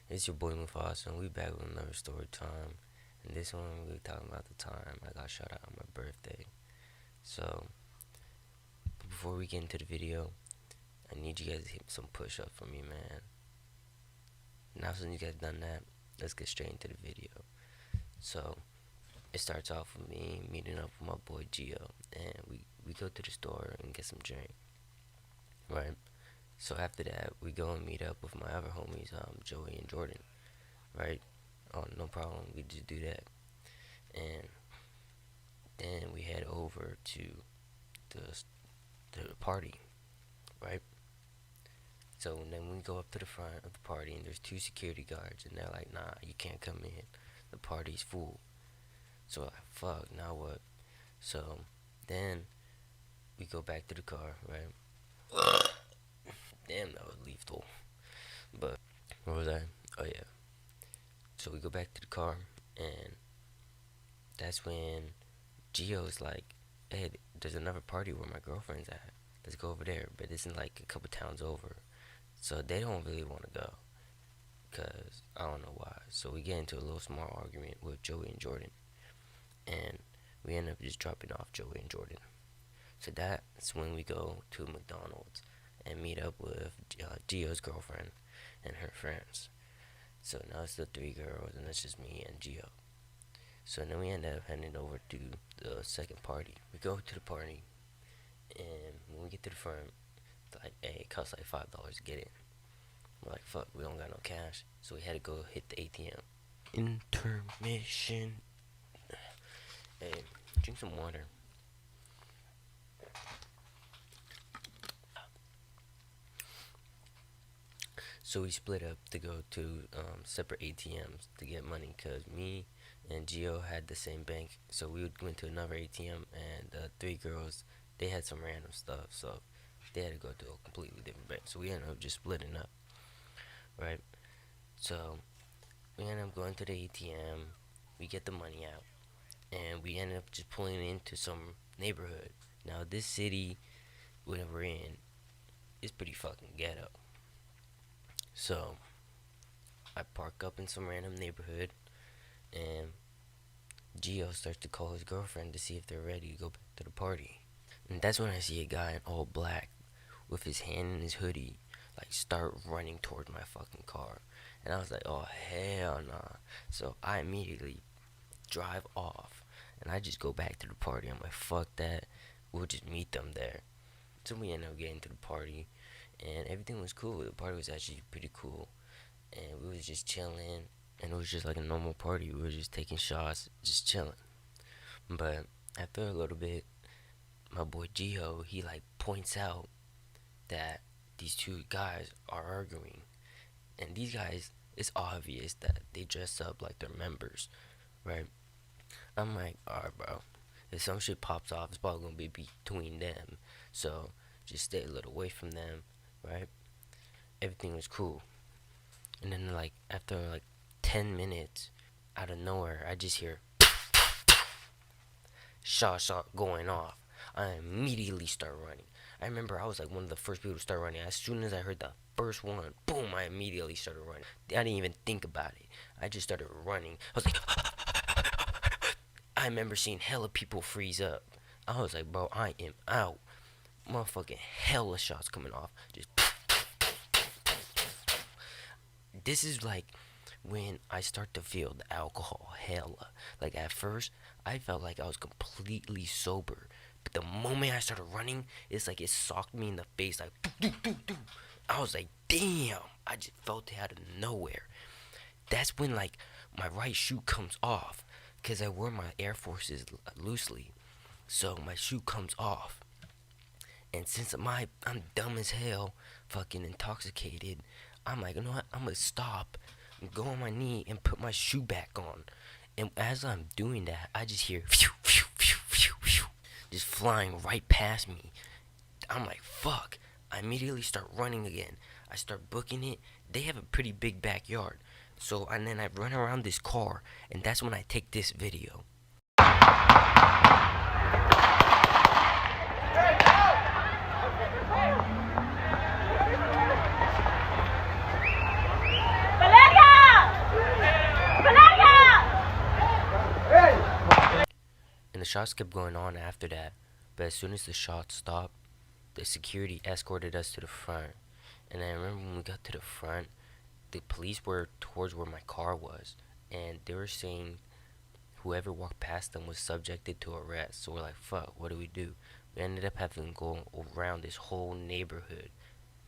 It's your boy Mufasaaa, and we back with another story time. And this one, we talking about the time I got shot at on my birthday. So, before we get into the video, I need you guys to hit some push-ups for me, man. Now, since you guys done that, let's get straight into the video. So, it starts off with me meeting up with my boy Gio, and we go to the store and get some drink, right? So after that, we go and meet up with my other homies, Joey and Jordan, right? Oh, no problem. We just do that, and then we head over to the the party, right? So then we go up to the front of the party, and there's two security guards, and they're like, "Nah, you can't come in. The party's full." So like, fuck, now what? So then we go back to the car, right? Damn, that was lethal. But where was I? Oh yeah. So we go back to the car, and that's when Gio's like, "Hey, there's another party where my girlfriend's at. Let's go over there." But it's in like a couple towns over, so they don't really want to go, cause I don't know why. So we get into a little small argument with Joey and Jordan, and we end up just dropping off Joey and Jordan. So that's when we go to McDonald's and meet up with Gio's girlfriend and her friends. So now it's the three girls, and it's just me and Gio. So then we end up heading over to the second party. We go to the party, and when we get to the front, it's like, hey, it costs like $5 to get in. We're like, fuck, we don't got no cash, so we had to go hit the ATM. Intermission. Hey, drink some water. So we split up to go to separate ATMs to get money, because me and Gio had the same bank. So we would go into another ATM, and the three girls, they had some random stuff, so they had to go to a completely different bank. So we ended up just splitting up, right? So we ended up going to the ATM, we get the money out, and we ended up just pulling into some neighborhood. Now this city, where we're in, is pretty fucking ghetto. So I park up in some random neighborhood, and Gio starts to call his girlfriend to see if they're ready to go back to the party. And that's when I see a guy in all black with his hand in his hoodie, like, start running towards my fucking car. And I was like, oh hell nah. So I immediately drive off, and I just go back to the party. I'm like, fuck that. We'll just meet them there. So we end up getting to the party, and everything was cool. The party was actually pretty cool, and we was just chilling, and it was just like a normal party. We were just taking shots, just chilling. But after a little bit, my boy Gio, he like points out that these two guys are arguing, and these guys, it's obvious that they dress up like they're members, right? I'm like, alright, bro. If some shit pops off, it's probably gonna be between them. So just stay a little away from them, right? Everything was cool. And then like after like 10 minutes, out of nowhere, I just hear shot going off. I immediately start running. I remember I was like one of the first people to start running. As soon as I heard the first one, boom, I immediately started running. I didn't even think about it. I just started running. I was like, I remember seeing hella people freeze up. I was like, bro, I am out. Motherfucking hella shots coming off. Just this is like when I start to feel the alcohol hella. Like at first, I felt like I was completely sober, but the moment I started running, it's like it socked me in the face, like doo, doo, doo, doo. I was like, damn! I just felt it out of nowhere. That's when like my right shoe comes off, cause I wear my Air Forces loosely, so my shoe comes off. And since I'm dumb as hell, fucking intoxicated, I'm like, you know what? I'm gonna stop, go on my knee, and put my shoe back on. And as I'm doing that, I just hear phew, phew, phew, phew, phew, just flying right past me. I'm like, fuck. I immediately start running again. I start booking it. They have a pretty big backyard. So, and then I run around this car, and that's when I take this video. Valeria! shots kept going on after that, but as soon as the shots stopped, the security escorted us to the front. And I remember when we got to the front, the police were towards where my car was, and they were saying whoever walked past them was subjected to arrest. So we're like, fuck, what do we do? We ended up having to go around this whole neighborhood.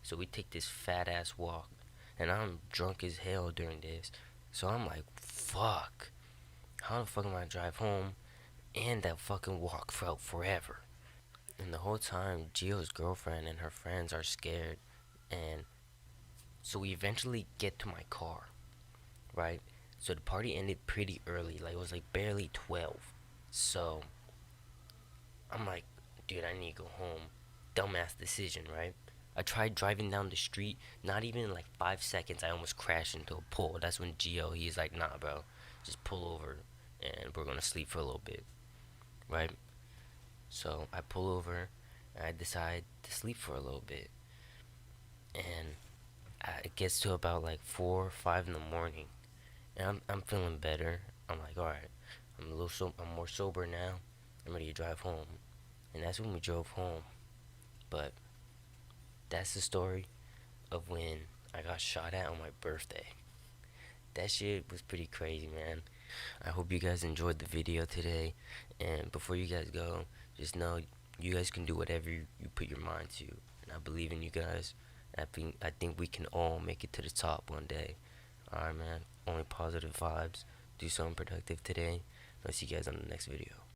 So we take this fat ass walk, and I'm drunk as hell during this. So I'm like, fuck, how the fuck am I gonna drive home? And that fucking walk felt forever. And the whole time, Gio's girlfriend and her friends are scared. And so we eventually get to my car, right? So the party ended pretty early, like it was like barely 12. So I'm like, dude, I need to go home. Dumbass decision, right? I tried driving down the street. Not even in like 5 seconds, I almost crashed into a pole. That's when Gio, he's like, nah, bro, just pull over and we're gonna sleep for a little bit, right? So I pull over and I decide to sleep for a little bit. And it gets to about like 4 or 5 in the morning. And I'm feeling better. I'm like, alright, I'm more sober now. I'm ready to drive home. And that's when we drove home. But that's the story of when I got shot at on my birthday. That shit was pretty crazy, man. I hope you guys enjoyed the video today. And before you guys go, just know you guys can do whatever you put your mind to. And I believe in you guys. I think we can all make it to the top one day. Alright, man. Only positive vibes. Do something productive today. I'll see you guys on the next video.